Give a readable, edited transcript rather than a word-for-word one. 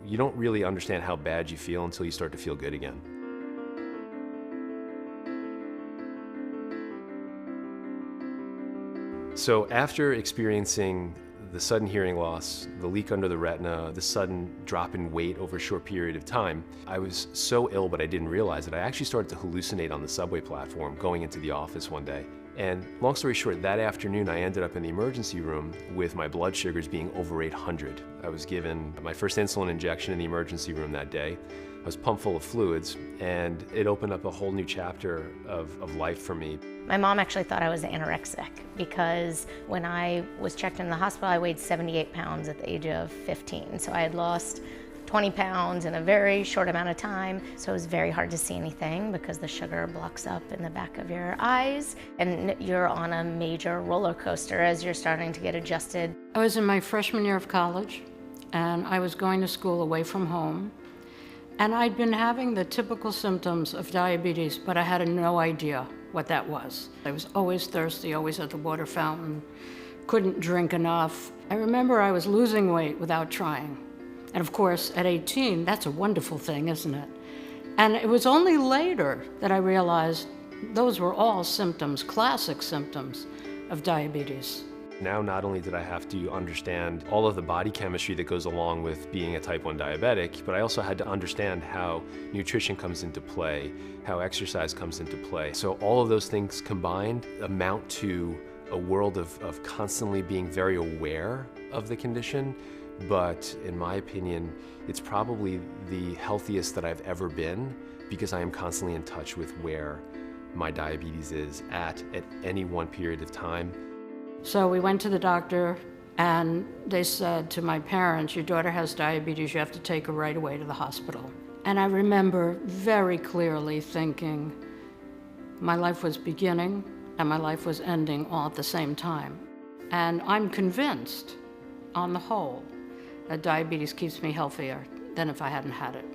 you don't really understand how bad you feel until you start to feel good again. So after experiencing the sudden hearing loss, the leak under the retina, the sudden drop in weight over a short period of time, I was so ill, but I didn't realize it. I actually started to hallucinate on the subway platform going into the office one day. And long story short, that afternoon I ended up in the emergency room with my blood sugars being over 800. I was given my first insulin injection in the emergency room that day. I was pumped full of fluids, and it opened up a whole new chapter of life for me. My mom actually thought I was anorexic because when I was checked in the hospital, I weighed 78 pounds at the age of 15. So I had lost 20 pounds in a very short amount of time. So it was very hard to see anything because the sugar blocks up in the back of your eyes, and you're on a major roller coaster as you're starting to get adjusted. I was in my freshman year of college, and I was going to school away from home. And I'd been having the typical symptoms of diabetes, but I had no idea what that was. I was always thirsty, always at the water fountain, couldn't drink enough. I remember I was losing weight without trying. And of course, at 18, that's a wonderful thing, isn't it? And it was only later that I realized those were all symptoms, classic symptoms of diabetes. Now, not only did I have to understand all of the body chemistry that goes along with being a type 1 diabetic, but I also had to understand how nutrition comes into play, how exercise comes into play. So all of those things combined amount to a world of constantly being very aware of the condition. But in my opinion, it's probably the healthiest that I've ever been because I am constantly in touch with where my diabetes is at any one period of time. So we went to the doctor, and they said to my parents, your daughter has diabetes, you have to take her right away to the hospital. And I remember very clearly thinking my life was beginning and my life was ending all at the same time. And I'm convinced, on the whole, that diabetes keeps me healthier than if I hadn't had it.